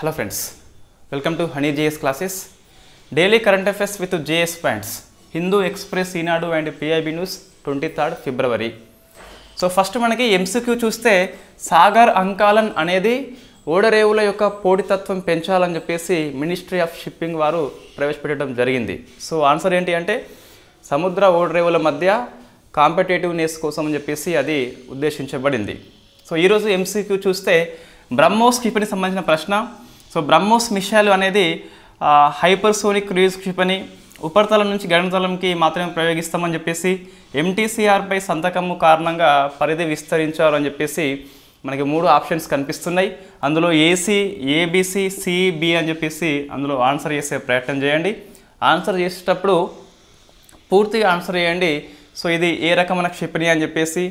Hello friends, welcome to Honey JS classes. Daily current affairs with JS points. Hindu Express, Inadu and PIB News 23rd February. So first మనకి MCQ చూస్తే సాగర్ అంకాలన్ అనేది ఓడరేవుల యొక్క పోటీతత్వం పెంచాలని చెప్పేసి ministry of shipping వారు ప్రవేశపెట్టడం జరిగింది. సో ఆన్సర్ ఏంటి అంటే సముద్ర ఓడరేవుల మధ్య కాంపిటేటివ్నెస్ కోసం అని చెప్పేసి అది ఉద్దేశించబడింది. సో ఈరోజు MCQ చూస్తే బ్రహ్మోస్ క్షిపణి సంబంధించిన ప్రశ్న. సో బ్రహ్మోస్ మిసైల్ అనేది హైపర్సోనిక్ క్రూయిజ్ క్షిపణి ఉపరితలం నుంచి గగనతలంకి మాత్రమే ప్రయోగిస్తామని చెప్పేసి MTCRపై సంతకము కారణంగా పరిధి విస్తరించారు అని చెప్పేసి మనకి 3 ఆప్షన్స్ కనిపిస్తున్నాయి. అందులో AC, ABC, C, B అని చెప్పేసి అందులో ఆన్సర్ చేసే ప్రయత్నం చేయండి. ఆన్సర్ చేసేటప్పుడు పూర్తిగా ఆన్సర్ చేయండి. సో ఇది ఏ రకమైన క్షిపణి అని చెప్పేసి,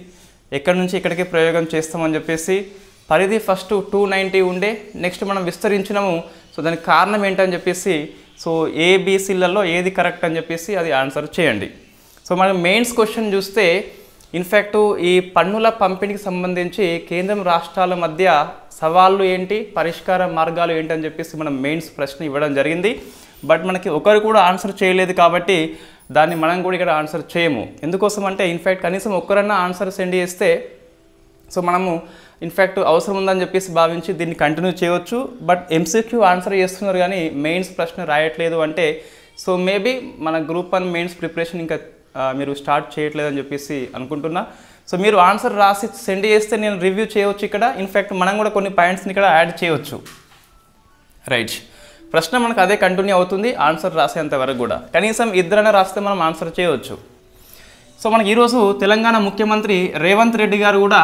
ఎక్కడి నుంచి ఎక్కడికి ప్రయోగం చేస్తామని చెప్పేసి, పరిధి ఫస్ట్ 290 ఉండే, నెక్స్ట్ మనం విస్తరించినాము. సో దానికి కారణం ఏంటని చెప్పేసి, సో ABCలలో ఏది కరెక్ట్ అని చెప్పేసి అది ఆన్సర్ చేయండి. సో మనం మెయిన్స్ క్వశ్చన్ చూస్తే ఇన్ఫ్యాక్ట్ ఈ పన్నుల పంపిణీకి సంబంధించి కేంద్రం రాష్ట్రాల మధ్య సవాళ్ళు ఏంటి, పరిష్కార మార్గాలు ఏంటి అని చెప్పేసి మనం మెయిన్స్ ప్రశ్న ఇవ్వడం జరిగింది. బట్ మనకి ఒకరు కూడా ఆన్సర్ చేయలేదు కాబట్టి దాన్ని మనం కూడా ఇక్కడ ఆన్సర్ చేయము. ఎందుకోసం అంటే ఇన్ఫ్యాక్ట్ కనీసం ఒక్కరన్నా ఆన్సర్ సెండ్ చేస్తే సో మనము ఇన్ఫ్యాక్ట్ అవసరం ఉందని చెప్పేసి భావించి దీన్ని కంటిన్యూ చేయవచ్చు. బట్ MCQ ఆన్సర్ చేస్తున్నారు కానీ మెయిన్స్ ప్రశ్న రాయట్లేదు అంటే సో మేబీ మన గ్రూప్ 1 మెయిన్స్ ప్రిపరేషన్ ఇంకా మీరు స్టార్ట్ చేయట్లేదని చెప్పేసి అనుకుంటున్నా. సో మీరు ఆన్సర్ రాసి సెండ్ చేస్తే నేను రివ్యూ చేయవచ్చు. ఇక్కడ ఇన్ఫ్యాక్ట్ మనం కూడా కొన్ని పాయింట్స్ని ఇక్కడ యాడ్ చేయవచ్చు. రైట్, ప్రశ్న మనకు అదే కంటిన్యూ అవుతుంది ఆన్సర్ రాసేంత వరకు కూడా. కనీసం ఇద్దరైనా రాస్తే మనం ఆన్సర్ చేయవచ్చు. సో మనకి ఈరోజు తెలంగాణ ముఖ్యమంత్రి రేవంత్ రెడ్డి గారు కూడా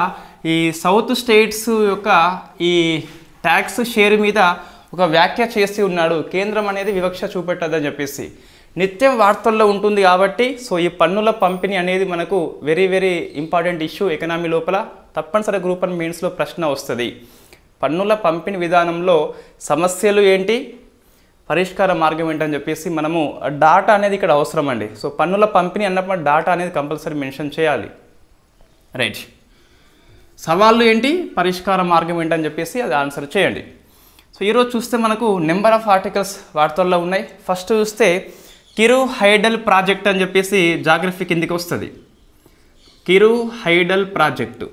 ఈ సౌత్ స్టేట్స్ యొక్క ఈ ట్యాక్స్ షేర్ మీద ఒక వ్యాఖ్య చేసి ఉన్నాడు. కేంద్రం అనేది వివక్ష చూపెట్టదని చెప్పేసి నిత్యం వార్తల్లో ఉంటుంది కాబట్టి సో ఈ పన్నుల పంపిణీ అనేది మనకు very very important issue economy లోపల. తప్పనిసరి గ్రూప్ 1 మెయిన్స్లో ప్రశ్న వస్తుంది. పన్నుల పంపిణీ విధానంలో సమస్యలు ఏంటి, పరిష్కార మార్గం ఏంటని చెప్పేసి మనము డాటా అనేది ఇక్కడ అవసరం అండి. సో పన్నుల పంపిణీ అన్నప్పుడు డాటా అనేది కంపల్సరీ మెన్షన్ చేయాలి. రైట్, సవాళ్ళు ఏంటి, పరిష్కార మార్గం ఏంటని చెప్పేసి అది ఆన్సర్ చేయండి. సో ఈరోజు చూస్తే మనకు నెంబర్ ఆఫ్ ఆర్టికల్స్ వార్తల్లో ఉన్నాయి. ఫస్ట్ చూస్తే కిరు హైడల్ ప్రాజెక్ట్ అని చెప్పేసి జాగ్రఫీ కిందికి వస్తుంది. Kiru hydel project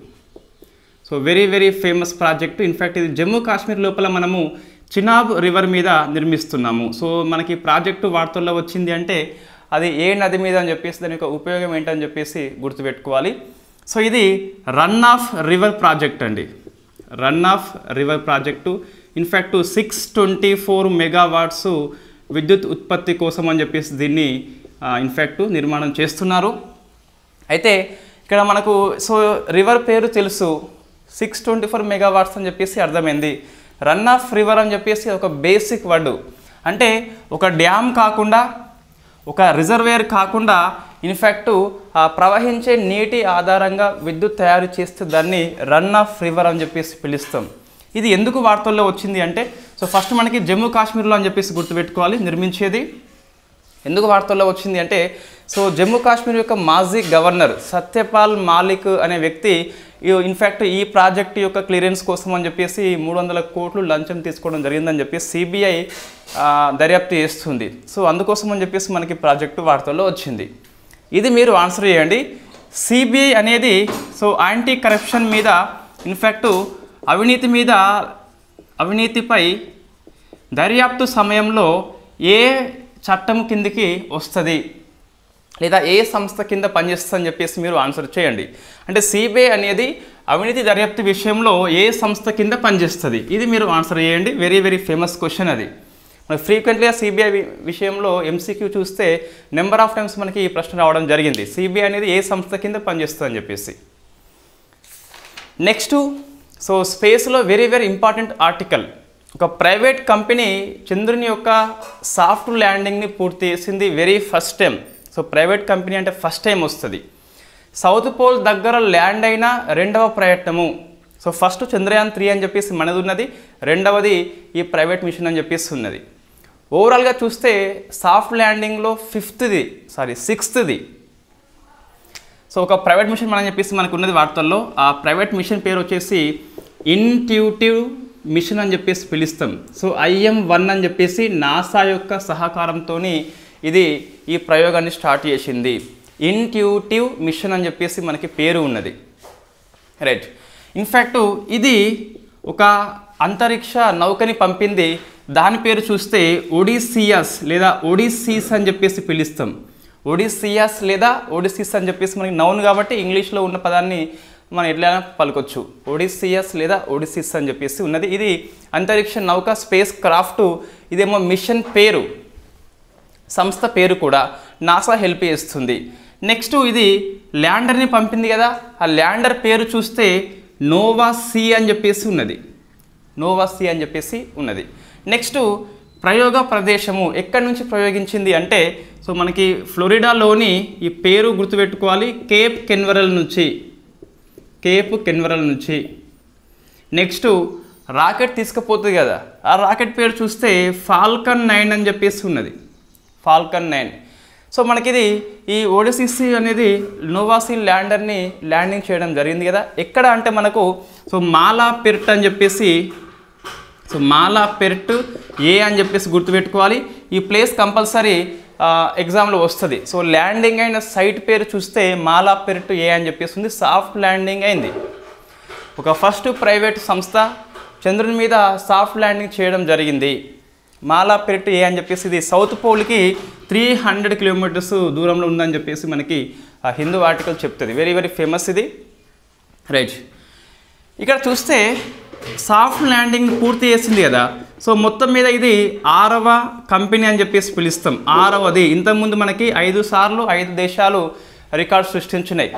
so very very famous project. In fact ఇది జమ్మూ కాశ్మీర్ లోపల మనము చినాబ్ రివర్ మీద నిర్మిస్తున్నాము. సో మనకి ప్రాజెక్టు వార్తల్లో వచ్చింది అంటే అది ఏ నది మీద అని చెప్పేసి దాని యొక్క ఉపయోగం ఏంటని చెప్పేసి గుర్తుపెట్టుకోవాలి. సో ఇది రన్ ఆఫ్ రివర్ ప్రాజెక్ట్ అండి. Run of river project in fact 624 megawatts విద్యుత్ ఉత్పత్తి కోసం అని చెప్పేసి దీన్ని ఇన్ఫ్యాక్ట్ నిర్మాణం చేస్తున్నారు. అయితే ఇక్కడ మనకు సో రివర్ పేరు తెలుసు, 624 మెగావాట్స్ అని చెప్పేసి అర్థమైంది. రన్ ఆఫ్ రివర్ అని చెప్పేసి ఒక బేసిక్ వర్డ్. అంటే ఒక డ్యామ్ కాకుండా, ఒక రిజర్వేర్ కాకుండా ఇన్ఫ్యాక్ట్ ప్రవహించే నీటి ఆధారంగా విద్యుత్ తయారు చేస్తే దాన్ని రన్ ఆఫ్ రివర్ అని చెప్పేసి పిలుస్తాం. ఇది ఎందుకు వార్తల్లో వచ్చింది అంటే సో ఫస్ట్ మనకి జమ్మూ కాశ్మీర్లో అని చెప్పేసి గుర్తుపెట్టుకోవాలి నిర్మించేది. ఎందుకు వార్తల్లో వచ్చింది అంటే సో జమ్మూ కాశ్మీర్ యొక్క మాజీ గవర్నర్ సత్యపాల్ మాలిక్ అనే వ్యక్తి ఇన్ఫ్యాక్ట్ ఈ ప్రాజెక్ట్ యొక్క క్లియరెన్స్ కోసం అని చెప్పేసి 300 కోట్లు లంచం తీసుకోవడం జరిగిందని చెప్పేసి CBI దర్యాప్తు చేస్తుంది. సో అందుకోసం అని చెప్పేసి మనకి ప్రాజెక్టు వార్తల్లో వచ్చింది. ఇది మీరు ఆన్సర్ చేయండి. CBI అనేది సో యాంటీ కరప్షన్ మీద ఇన్ఫ్యాక్ట్ అవినీతిపై దర్యాప్తు సమయంలో ఏ చట్టం కిందికి వస్తుంది లేదా ఏ సంస్థ కింద పనిచేస్తుంది అని చెప్పేసి మీరు ఆన్సర్ చేయండి. అంటే CBI అనేది అవినీతి దర్యాప్తు విషయంలో ఏ సంస్థ కింద పనిచేస్తుంది, ఇది మీరు ఆన్సర్ చేయండి. వెరీ వెరీ ఫేమస్ క్వశ్చన్ అది. మనకి ఫ్రీక్వెంట్లీగా CBI విషయంలో MCQ చూస్తే నెంబర్ ఆఫ్ టైమ్స్ మనకి ఈ ప్రశ్న రావడం జరిగింది. CBI అనేది ఏ సంస్థ కింద పనిచేస్తుంది అని చెప్పేసి. నెక్స్ట్ సో స్పేస్లో వెరీ వెరీ ఇంపార్టెంట్ ఆర్టికల్. ఒక ప్రైవేట్ కంపెనీ చంద్రుని యొక్క సాఫ్ట్ ల్యాండింగ్ని పూర్తి చేసింది very first time. So private company అంటే ఫస్ట్ టైం వస్తుంది. సౌత్ పోల్ దగ్గర ల్యాండ్ అయిన 2వ ప్రయత్నము. సో ఫస్ట్ చంద్రయాన్ 3 అని చెప్పేసి మనది ఉన్నది, 2వది ఈ ప్రైవేట్ మిషన్ అని చెప్పేసి ఉన్నది. ఓవరాల్గా చూస్తే సాఫ్ట్ ల్యాండింగ్లో 6థది. సో ఒక ప్రైవేట్ మిషన్ మనం చెప్పేసి మనకు ఉన్నది వార్తల్లో. ఆ ప్రైవేట్ మిషన్ పేరు వచ్చేసి ఇంట్యూటివ్ మిషన్ అని చెప్పేసి పిలుస్తాం. సో IM-1 అని చెప్పేసి నాసా యొక్క సహకారంతో ఇది ఈ ప్రయోగాన్ని స్టార్ట్ చేసింది. ఇంట్యూటివ్ మిషన్ అని చెప్పేసి మనకి పేరు ఉన్నది, రైట్. ఇన్ఫ్యాక్ట్ ఇది ఒక అంతరిక్ష నౌకని పంపింది. దాని పేరు చూస్తే ఒడిసియస్ లేదా ఒడిసీస్ అని చెప్పేసి పిలుస్తాం. ఒడిసియస్ లేదా ఒడిసిస్ అని చెప్పేసి మనకి నౌన్ కాబట్టి ఇంగ్లీష్లో ఉన్న పదాన్ని మనం ఎట్లైనా పలకొచ్చు. ఒడిసియస్ లేదా ఒడిసిస్ అని చెప్పేసి ఉన్నది. ఇది అంతరిక్ష నౌక, స్పేస్ క్రాఫ్ట్. ఇదేమో మిషన్ పేరు, సంస్థ పేరు కూడా. నాసా హెల్ప్ చేస్తుంది. నెక్స్ట్ ఇది ల్యాండర్ని పంపింది కదా, ఆ ల్యాండర్ పేరు చూస్తే నోవా సి అని చెప్పేసి ఉన్నది. నోవా సి అని చెప్పేసి ఉన్నది. నెక్స్ట్ ప్రయోగ ప్రదేశము ఎక్కడి నుంచి ప్రయోగించింది అంటే, సో మనకి ఫ్లోరిడాలోని ఈ పేరు గుర్తుపెట్టుకోవాలి, కేప్ కెన్వెరల్ నుంచి. కేప్ కెన్వెరల్ నుంచి. నెక్స్ట్ రాకెట్ తీసుకుపోతుంది కదా, ఆ రాకెట్ పేరు చూస్తే ఫాల్కన్ 9 అని చెప్పేసి ఉన్నది. ఫాల్కన్ 9. సో మనకిది ఈ ఓడిసిసి అనేది నోవాసి ల్యాండర్ని ల్యాండింగ్ చేయడం జరిగింది కదా. ఎక్కడ అంటే మనకు సో మాలాపెర్ట్ అని చెప్పేసి, సో మాలాపెర్ట్ ఏ అని చెప్పేసి గుర్తుపెట్టుకోవాలి. ఈ ప్లేస్ కంపల్సరీ ఎగ్జామ్లో వస్తుంది. సో ల్యాండింగ్ అయిన సైట్ పేరు చూస్తే మాలాపెర్ట్ ఏ అని చెప్పేసి ఉంది. సాఫ్ట్ ల్యాండింగ్ అయింది. ఒక ఫస్ట్ ప్రైవేట్ సంస్థ చంద్రుని మీద సాఫ్ట్ ల్యాండింగ్ చేయడం జరిగింది. మాలాపెర్ట్ ఏ అని చెప్పేసి ఇది సౌత్ పోల్కి 300 కిలోమీటర్స్ దూరంలో ఉందని చెప్పేసి మనకి ఆ హిందూ ఆర్టికల్ చెప్తుంది. వెరీ వెరీ ఫేమస్ ఇది, రైట్. ఇక్కడ చూస్తే సాఫ్ట్ ల్యాండింగ్ పూర్తి చేసింది కదా. సో మొత్తం మీద ఇది 6వ కంపెనీ అని చెప్పేసి పిలుస్తాం. 6వది. ఇంతకుముందు మనకి 5 సార్లు 5 దేశాలు రికార్డు సృష్టించినాయి.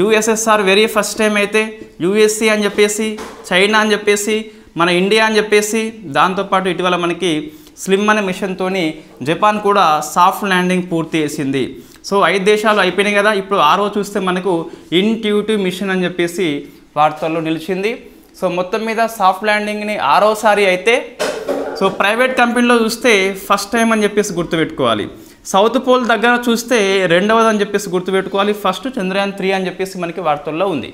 USSR వెరీ ఫస్ట్ టైం అయితే, USA అని చెప్పేసి, చైనా అని చెప్పేసి, మన ఇండియా అని చెప్పేసి, దాంతోపాటు ఇటీవల మనకి స్లిమ్ అనే మిషన్తో జపాన్ కూడా సాఫ్ట్ ల్యాండింగ్ పూర్తి చేసింది. సో 5 దేశాలు అయిపోయినాయి కదా. ఇప్పుడు 6వ చూస్తే మనకు ఇంట్యూటివ్ మిషన్ అని చెప్పేసి వార్తల్లో నిలిచింది. సో మొత్తం మీద సాఫ్ట్ ల్యాండింగ్ని 6వసారి అయితే, సో ప్రైవేట్ కంపెనీలో చూస్తే ఫస్ట్ టైం అని చెప్పేసి గుర్తుపెట్టుకోవాలి. సౌత్ పోల్ దగ్గర చూస్తే 2వది అని చెప్పేసి గుర్తుపెట్టుకోవాలి. ఫస్ట్ చంద్రయాన్ 3 అని చెప్పేసి మనకి వార్తల్లో ఉంది.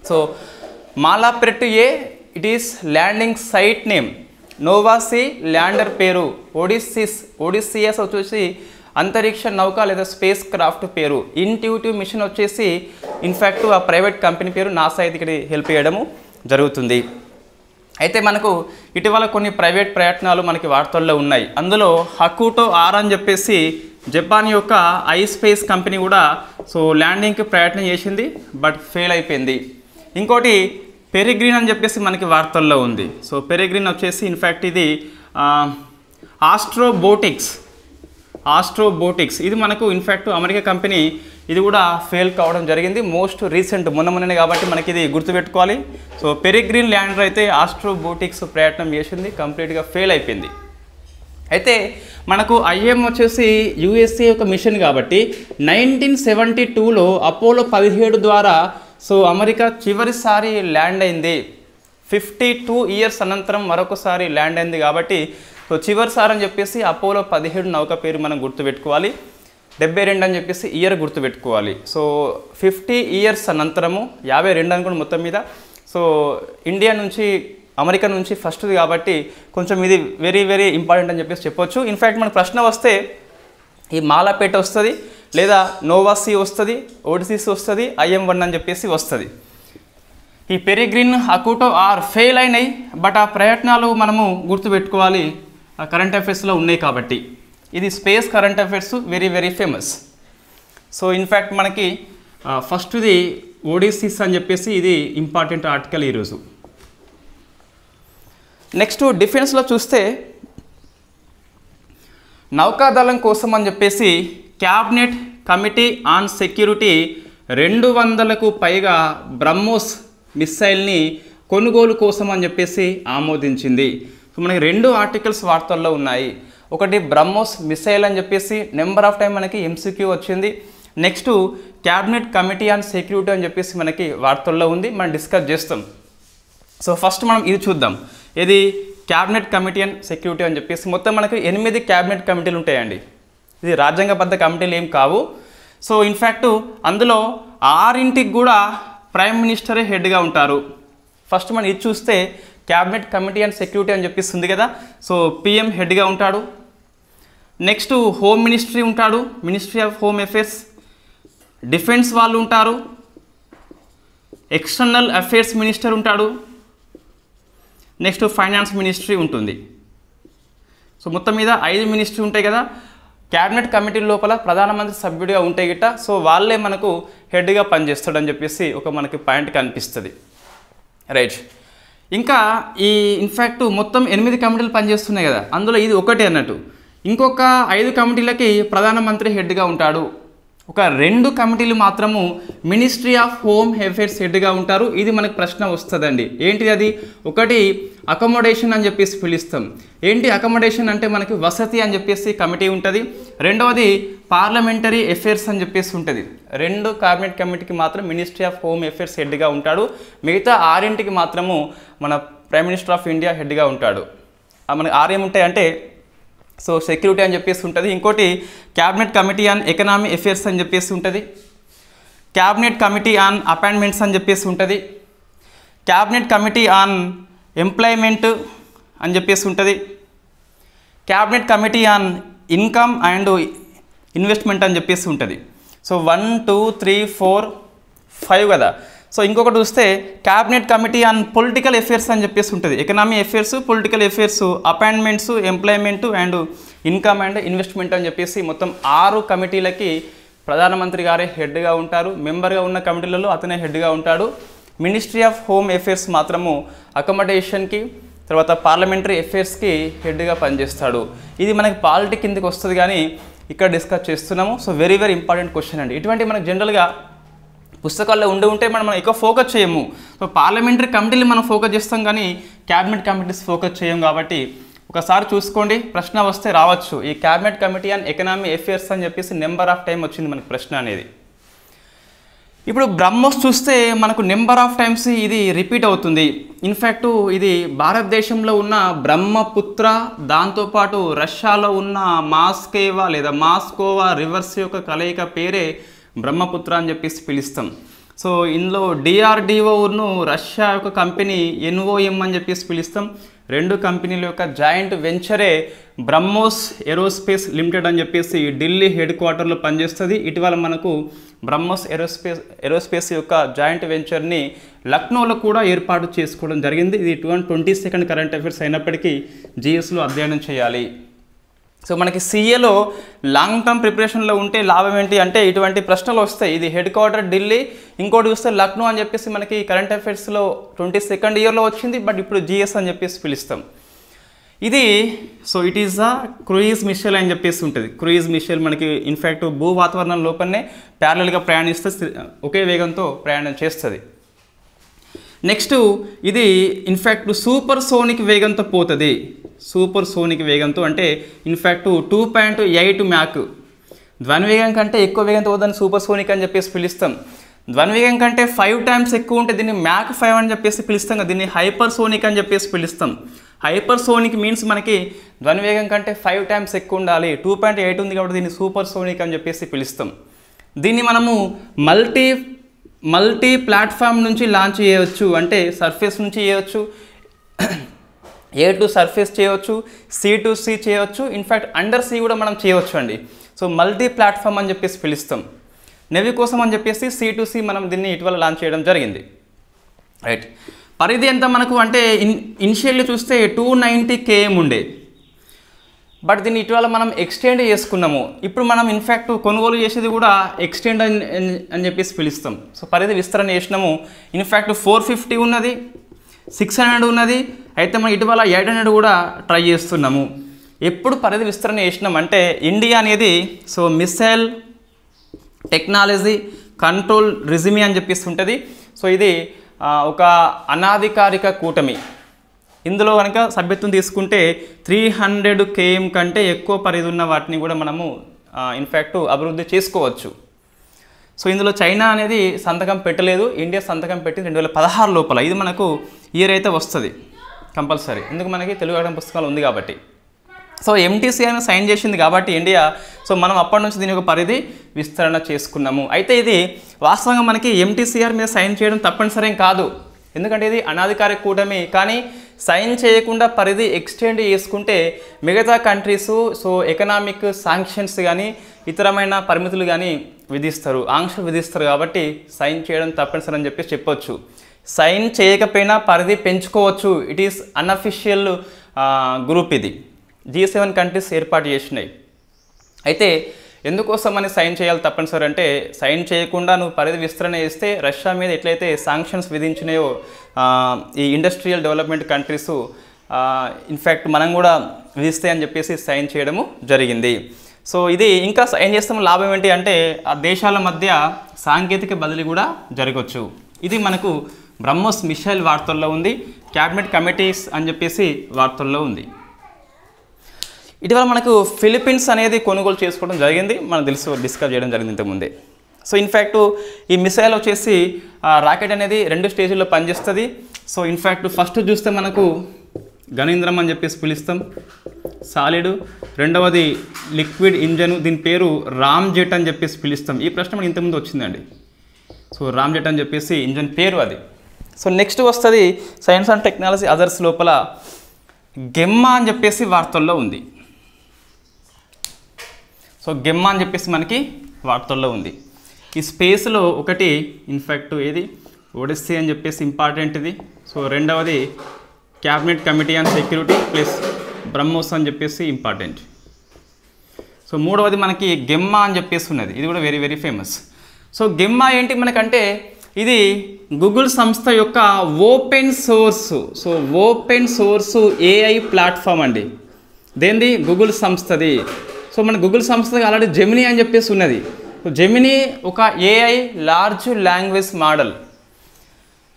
So Malapert A, it is landing site name. Nova C lander పేరు. ఒడిసియస్ వచ్చేసి అంతరిక్ష నౌక లేదా స్పేస్ క్రాఫ్ట్ పేరు. ఇంట్యూటివ్ మిషన్ వచ్చేసి ఇన్ఫ్యాక్ట్ ఆ ప్రైవేట్ కంపెనీ పేరు. నాసా అయితే ఇక్కడ హెల్ప్ చేయడము జరుగుతుంది. అయితే మనకు ఇటీవల కొన్ని ప్రైవేట్ ప్రయత్నాలు మనకి వార్తల్లో ఉన్నాయి. అందులో హకుటో R అని చెప్పేసి జపాన్ యొక్క ఐస్పేస్ కంపెనీ కూడా సో ల్యాండింగ్కి ప్రయత్నం చేసింది, బట్ ఫెయిల్ అయిపోయింది. ఇంకోటి పెరిగ్రీన్ అని చెప్పేసి మనకి వార్తల్లో ఉంది. సో పెరిగ్రీన్ వచ్చేసి ఇన్ఫ్యాక్ట్ ఇది ఆస్ట్రోబోటిక్స్ ఇది మనకు ఇన్ఫ్యాక్ట్ అమెరికా కంపెనీ. ఇది కూడా ఫెయిల్ కావడం జరిగింది. మోస్ట్ రీసెంట్ మొన్ననే కాబట్టి మనకి ఇది గుర్తుపెట్టుకోవాలి. సో పెరిగ్రీన్ ల్యాండర్ అయితే ఆస్ట్రోబోటిక్స్ ప్రయత్నం చేసింది, కంప్లీట్గా ఫెయిల్ అయిపోయింది. అయితే మనకు IM వచ్చేసి USA యొక్క మిషన్ కాబట్టి 1972లో అపోలో 17 ద్వారా సో అమెరికా చివరిసారి ల్యాండ్ అయింది. 52 ఇయర్స్ అనంతరం మరొకసారి ల్యాండ్ అయింది కాబట్టి సో చివరిసారి అని చెప్పేసి అపోలో 17 నౌక పేరు మనం గుర్తుపెట్టుకోవాలి. 72 అని చెప్పేసి ఇయర్ గుర్తుపెట్టుకోవాలి. సో 50 ఇయర్స్ అనంతరము 52 అనుకోండి మొత్తం మీద. సో ఇండియా నుంచి అమెరికా నుంచి ఫస్ట్ది కాబట్టి కొంచెం ఇది వెరీ వెరీ ఇంపార్టెంట్ అని చెప్పేసి చెప్పొచ్చు. ఇన్ఫ్యాక్ట్ మనకు ప్రశ్న వస్తే ఈ మాలాపెర్ట్ వస్తుంది, లేదా నోవాసి వస్తుంది, ఓడిసిస్ వస్తుంది, IM-1 అని చెప్పేసి వస్తుంది. ఈ పెరిగ్రీన్, హకుటో R ఫెయిల్ అయినాయి, బట్ ఆ ప్రయత్నాలు మనము గుర్తుపెట్టుకోవాలి, కరెంట్ అఫైర్స్లో ఉన్నాయి కాబట్టి. ఇది space current affairs very very famous. So in fact మనకి ఫస్ట్ది ఓడిసిస్ అని చెప్పేసి ఇది ఇంపార్టెంట్ ఆర్టికల్ ఈరోజు. నెక్స్ట్ డిఫెన్స్లో చూస్తే నౌకాదళం కోసం అని చెప్పేసి క్యాబినెట్ కమిటీ ఆన్ సెక్యూరిటీ 200కు పైగా బ్రహ్మోస్ మిస్సైల్ని కొనుగోలు కోసం అని చెప్పేసి ఆమోదించింది. సో మనకి 2 ఆర్టికల్స్ వార్తల్లో ఉన్నాయి. ఒకటి బ్రహ్మోస్ మిసైల్ అని చెప్పేసి నెంబర్ ఆఫ్ టైం మనకి MCQ వచ్చింది. Next cabinet committee on security అని చెప్పేసి మనకి వార్తల్లో ఉంది, మనం డిస్కస్ చేస్తాం. సో ఫస్ట్ మనం ఇది చూద్దాం. ఇది క్యాబినెట్ కమిటీ ఆన్ సెక్యూరిటీ అని చెప్పేసి మొత్తం మనకి 8 క్యాబినెట్ కమిటీలు ఉంటాయండి. ఇది రాజ్యాంగబద్ధ కమిటీలు ఏం కావు. సో ఇన్ఫ్యాక్ట్ అందులో 6కి కూడా ప్రైమ్ మినిస్టరే హెడ్గా ఉంటారు. ఫస్ట్ మనం ఇది చూస్తే క్యాబినెట్ కమిటీ అండ్ సెక్యూరిటీ అని చెప్పిస్తుంది కదా. సో పిఎం హెడ్గా ఉంటాడు. నెక్స్ట్ హోమ్ మినిస్ట్రీ ఉంటాడు, ministry of home affairs. Defence వాళ్ళు ఉంటారు. ఎక్స్టర్నల్ అఫేర్స్ మినిస్టర్ ఉంటాడు. నెక్స్ట్ ఫైనాన్స్ మినిస్ట్రీ ఉంటుంది. సో మొత్తం మీద 5 మినిస్ట్రీ ఉంటాయి కదా. క్యాబినెట్ కమిటీ లోపల ప్రధానమంత్రి సభ్యుడిగా ఉంటే గిట్ట సో వాళ్ళే మనకు హెడ్గా పనిచేస్తాడని చెప్పేసి ఒక మనకి పాయింట్ కనిపిస్తుంది. రైట్. ఇంకా ఈ ఇన్ఫ్యాక్ట్ మొత్తం 8 కమిటీలు పనిచేస్తున్నాయి కదా, అందులో ఇది ఒకటి అన్నట్టు. ఇంకొక 5 కమిటీలకి ప్రధానమంత్రి హెడ్గా ఉంటాడు. ఒక 2 కమిటీలు మాత్రము మినిస్ట్రీ ఆఫ్ హోమ్ అఫేర్స్ హెడ్గా ఉంటారు. ఇది మనకు ప్రశ్న వస్తుందండి. ఏంటిది అది? ఒకటి అకామిడేషన్ అని చెప్పేసి పిలుస్తాం. ఏంటి అకామిడేషన్ అంటే మనకి వసతి అని చెప్పేసి కమిటీ ఉంటుంది. రెండవది పార్లమెంటరీ అఫేర్స్ అని చెప్పేసి ఉంటుంది. 2 క్యాబినెట్ కమిటీకి మాత్రం మినిస్ట్రీ ఆఫ్ హోమ్ అఫేర్స్ హెడ్గా ఉంటాడు. మిగతా 6కి మాత్రము మన ప్రైమ్ మినిస్టర్ ఆఫ్ ఇండియా హెడ్గా ఉంటాడు. మనకి 6 ఏముంటాయి అంటే సో సెక్యూరిటీ అని చెప్పేసి ఉంటుంది. ఇంకోటి cabinet committee on economy affairs అని చెప్పేసి ఉంటుంది. క్యాబినెట్ కమిటీ ఆన్ అపాయింట్మెంట్స్ అని చెప్పేసి ఉంటుంది. క్యాబినెట్ కమిటీ ఆన్ ఎంప్లాయ్మెంట్ అని చెప్పేసి ఉంటుంది. Cabinet committee on income and investment అని చెప్పేసి ఉంటుంది. సో 1 2 3 4 5 కదా. సో ఇంకొకటి చూస్తే cabinet committee on political affairs అని చెప్పేసి ఉంటుంది. Economy affairs, political affairs, appointments, employment and income and investment అని చెప్పేసి మొత్తం 6 కమిటీలకి ప్రధానమంత్రి గారే హెడ్గా ఉంటారు. మెంబర్గా ఉన్న కమిటీలలో అతనే హెడ్గా ఉంటాడు. మినిస్ట్రీ ఆఫ్ హోమ్ అఫేర్స్ మాత్రము అకామిడేషన్కి తర్వాత పార్లమెంటరీ అఫేర్స్కి హెడ్గా పనిచేస్తాడు. ఇది మనకి పాలిటీ కిందకి వస్తుంది కానీ ఇక్కడ డిస్కస్ చేస్తున్నాము. సో వెరీ ఇంపార్టెంట్ క్వశ్చన్ అండి. ఇటువంటి మనకు జనరల్గా పుస్తకాల్లో ఉంటే మనం ఎక్కువ ఫోకస్ చేయము. సో పార్లమెంటరీ కమిటీలు మనం ఫోకస్ చేస్తాం కానీ క్యాబినెట్ కమిటీస్ ఫోకస్ చేయం. కాబట్టి ఒకసారి చూసుకోండి, ప్రశ్న వస్తే రావచ్చు. ఈ cabinet committee and economy affairs అని చెప్పేసి నెంబర్ ఆఫ్ టైం వచ్చింది మనకి ప్రశ్న అనేది. ఇప్పుడు బ్రహ్మోస్ చూస్తే మనకు నెంబర్ ఆఫ్ టైమ్స్ ఇది రిపీట్ అవుతుంది. ఇన్ఫ్యాక్ట్ ఇది భారతదేశంలో ఉన్న బ్రహ్మపుత్ర, దాంతోపాటు రష్యాలో ఉన్న మాస్కేవా లేదా మాస్కోవా రివర్స్ యొక్క కలయిక పేరే బ్రహ్మపుత్ర అని చెప్పేసి పిలుస్తాం. సో ఇందులో డిఆర్డిఓను రష్యా యొక్క కంపెనీ ఎన్ఓఎం అని చెప్పేసి పిలుస్తాం. 2 కంపెనీల యొక్క జాయింట్ వెంచరే బ్రహ్మోస్ ఏరోస్పేస్ లిమిటెడ్ అని చెప్పేసి ఢిల్లీ హెడ్ క్వార్టర్లో పనిచేస్తుంది. ఇటీవల మనకు బ్రహ్మోస్ ఏరోస్పేస్ యొక్క జాయింట్ వెంచర్ని లక్నోలో కూడా ఏర్పాటు చేసుకోవడం జరిగింది. ఇది 2022 కరెంట్ అఫైర్స్ అయినప్పటికీ జిఎస్లో అధ్యయనం చేయాలి. సో మనకి సిఏలో లాంగ్ టర్మ్ ప్రిపరేషన్లో ఉంటే లాభం ఏంటి అంటే ఇటువంటి ప్రశ్నలు వస్తాయి. ఇది హెడ్ క్వార్టర్ ఢిల్లీ, ఇంకోటి చూస్తే లక్నో అని చెప్పేసి మనకి కరెంట్ అఫైర్స్లో 22nd ఇయర్లో వచ్చింది. బట్ ఇప్పుడు జిఎస్ అని చెప్పేసి పిలుస్తాం. ఇది so it is the cruise missile అని చెప్పేసి ఉంటుంది. క్రూయిజ్ మిషెల్ మనకి ఇన్ఫ్యాక్ట్ భూ వాతావరణం లోపలనే ప్యారలల్గా ప్రయాణిస్తే ఒకే వేగంతో ప్రయాణం చేస్తుంది. నెక్స్ట్ ఇది ఇన్ఫ్యాక్ట్ సూపర్ సోనిక్ వేగంతో పోతుంది. సూపర్ సోనిక్ వేగంతో అంటే ఇన్ఫ్యాక్ట్ 2.8 మ్యాక్. ధ్వనివేగం కంటే ఎక్కువ వేగంతో పోదని సూపర్ సోనిక్ అని చెప్పేసి పిలుస్తాం. ధ్వనివేగం కంటే 5 times ఎక్కువ ఉంటే దీన్ని మ్యాక్ 5 అని చెప్పేసి పిలుస్తాం. దీన్ని హైపర్ సోనిక్ అని చెప్పేసి పిలుస్తాం. హైపర్ సోనిక్ మీన్స్ మనకి ధ్వనివేగం కంటే 5 times ఎక్కువ ఉండాలి. 2.8 ఉంది కాబట్టి దీన్ని సూపర్ సోనిక్ అని చెప్పేసి పిలుస్తాం. దీన్ని మనము మల్టీ ప్లాట్ఫామ్ నుంచి లాంచ్ చేయవచ్చు. అంటే సర్ఫేస్ నుంచి చేయవచ్చు, A to సర్ఫేస్ చేయవచ్చు, C to C చేయవచ్చు, ఇన్ఫ్యాక్ట్ అండర్ సీ కూడా మనం చేయవచ్చు అండి. సో మల్టీ ప్లాట్ఫామ్ అని చెప్పేసి పిలుస్తాం. నెవీ కోసం అని చెప్పేసి C to C మనం దీన్ని ఇటీవల లాంచ్ చేయడం జరిగింది. రైట్. పరిధి ఎంత మనకు అంటే ఇనిషియల్లీ చూస్తే 290 km ఉండే, బట్ దీన్ని ఇటీవల మనం ఎక్స్టెండ్ చేసుకున్నాము. ఇప్పుడు మనం ఇన్ఫ్యాక్ట్ కొనుగోలు చేసేది కూడా ఎక్స్టెండ్ అని చెప్పేసి పిలుస్తాం. సో పరిధి విస్తరణ చేసినాము. ఇన్ఫ్యాక్ట్ 450 ఉన్నది, 600 ఉన్నది, అయితే మనం ఇటీవల 800 కూడా ట్రై చేస్తున్నాము. ఎప్పుడు పరిధి విస్తరణ చేసినాం అంటే ఇండియా అనేది సో మిసైల్ టెక్నాలజీ కంట్రోల్ రిజిమి అని చెప్పేసి ఉంటుంది. సో ఇది ఒక అనాధికారిక కూటమి. ఇందులో కనుక సభ్యత్వం తీసుకుంటే 300 km కంటే ఎక్కువ పరిధి ఉన్న వాటిని కూడా మనము ఇన్ఫ్యాక్ట్ అభివృద్ధి చేసుకోవచ్చు. సో ఇందులో చైనా అనేది సంతకం పెట్టలేదు, ఇండియా సంతకం పెట్టింది 2016 లోపల. ఇది మనకు ఇయర్ అయితే వస్తుంది కంపల్సరీ, ఎందుకు మనకి తెలుగు అకాడమీ పుస్తకాలు ఉంది కాబట్టి. సో ఎంటీసీఆర్ సైన్ చేసింది కాబట్టి ఇండియా, సో మనం అప్పటి నుంచి దీని యొక్క పరిధి విస్తరణ చేసుకున్నాము. అయితే ఇది వాస్తవంగా మనకి ఎంటీసీఆర్ మీద సైన్ చేయడం తప్పనిసరి కాదు, ఎందుకంటే ఇది అనాధికారిక కూటమి. కానీ సైన్ చేయకుండా పరిధి ఎక్స్టెండ్ చేసుకుంటే మిగతా కంట్రీస్ సో ఎకనామిక్ శాంక్షన్స్ కానీ ఇతరమైన పరిమితులు కానీ విధిస్తారు, ఆంక్షలు విధిస్తారు. కాబట్టి సైన్ చేయడం తప్పనిసరి అని చెప్పేసి చెప్పొచ్చు. సైన్ చేయకపోయినా పరిధి పెంచుకోవచ్చు. It is unofficial group. ఇది G7 కంట్రీస్ ఏర్పాటు చేసినాయి. అయితే ఎందుకోసం అని సైన్ చేయాలి తప్పనిసరి అంటే, సైన్ చేయకుండా నువ్వు పరిధి విస్తరణ చేస్తే రష్యా మీద ఎట్లయితే శాంక్షన్స్ విధించినాయో ఈ ఇండస్ట్రియల్ డెవలప్మెంట్ కంట్రీస్ ఇన్ఫ్యాక్ట్ మనం కూడా విధిస్తాయని చెప్పేసి సైన్ చేయడము జరిగింది. సో ఇది ఇంకా సైన్ చేస్తాం లాభం ఏంటి అంటే ఆ దేశాల మధ్య సాంకేతిక బదిలీ కూడా జరగవచ్చు. ఇది మనకు బ్రహ్మోస్ మిసైల్ వార్తల్లో ఉంది, క్యాబినెట్ కమిటీస్ అని చెప్పేసి వార్తల్లో ఉంది. ఇటీవల మనకు ఫిలిప్పీన్స్ అనేది కొనుగోలు చేసుకోవడం జరిగింది, మనకు డిస్కస్ చేయడం జరిగింది ఇంతకుముందే. సో ఇన్ఫ్యాక్ట్ ఈ మిసైల్ వచ్చేసి రాకెట్ అనేది 2 స్టేజ్ల్లో పనిచేస్తుంది. సో ఇన్ఫ్యాక్ట్ ఫస్ట్ చూస్తే మనకు గణేంద్రం అని చెప్పేసి పిలుస్తాం, సాలిడ్. రెండవది లిక్విడ్ ఇంజన్, దీని పేరు రామ్ జెట్ అని చెప్పేసి పిలుస్తాం. ఈ ప్రశ్న మనకి ఇంతకుముందు వచ్చిందండి. సో రామ్ జెట్ అని చెప్పేసి ఇంజన్ పేరు అది. సో నెక్స్ట్ వస్తుంది సైన్స్ అండ్ టెక్నాలజీ అదర్స్ లోపల గెమ్మా అని చెప్పేసి వార్తల్లో ఉంది. సో గెమ్మా అని చెప్పేసి మనకి వార్తల్లో ఉంది. ఈ స్పేస్లో ఒకటి ఇన్ఫ్యాక్ట్ ఏది ఒడిస్సీ అని చెప్పేసి ఇంపార్టెంట్ ఇది. సో రెండవది cabinet committee on security plus BrahMos అని చెప్పేసి ఇంపార్టెంట్. సో మూడవది మనకి గెమ్మా అని చెప్పేసి ఉన్నది, ఇది కూడా వెరీ వెరీ ఫేమస్. సో గెమ్మా ఏంటి మనకంటే ఇది గూగుల్ సంస్థ యొక్క open source, so open source AI platform అండి. దేనిది? గూగుల్ సంస్థది. సో మన గూగుల్ సంస్థకి ఆల్రెడీ జెమినీ అని చెప్పేసి ఉన్నది. జెమినీ ఒక ఏఐ లార్జ్ లాంగ్వేజ్ మోడల్.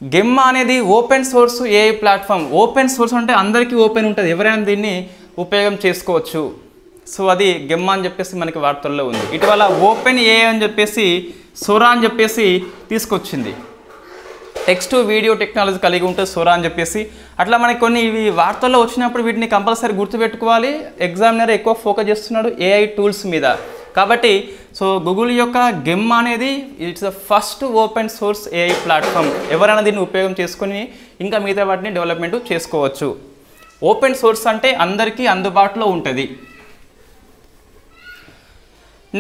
గెమ్మా అనేది open source AI platform. Open source అంటే అందరికీ ఓపెన్ ఉంటుంది, ఎవరైనా దీన్ని ఉపయోగం చేసుకోవచ్చు. సో అది గెమ్మా అని చెప్పేసి మనకి వార్తల్లో ఉంది. ఇటీవల ఓపెన్ ఏఐ అని చెప్పేసి సోరా అని చెప్పేసి తీసుకొచ్చింది. టెక్స్ట్ వీడియో టెక్నాలజీ కలిగి ఉంటుంది సోరా అని చెప్పేసి. అట్లా మనకి కొన్ని ఇవి వార్తల్లో వచ్చినప్పుడు వీటిని కంపల్సరీ గుర్తుపెట్టుకోవాలి. ఎగ్జామినర్ ఎక్కువ ఫోకస్ చేస్తున్నాడు ఏఐ టూల్స్ మీద. కాబట్టి సో గూగుల్ యొక్క గెమ్మా అనేది it's the first open source AI platform. ఎవరైనా దీన్ని ఉపయోగం చేసుకొని ఇంకా మిగతా వాటిని డెవలప్మెంట్ చేసుకోవచ్చు. ఓపెన్ సోర్స్ అంటే అందరికీ అందుబాటులో ఉంటుంది.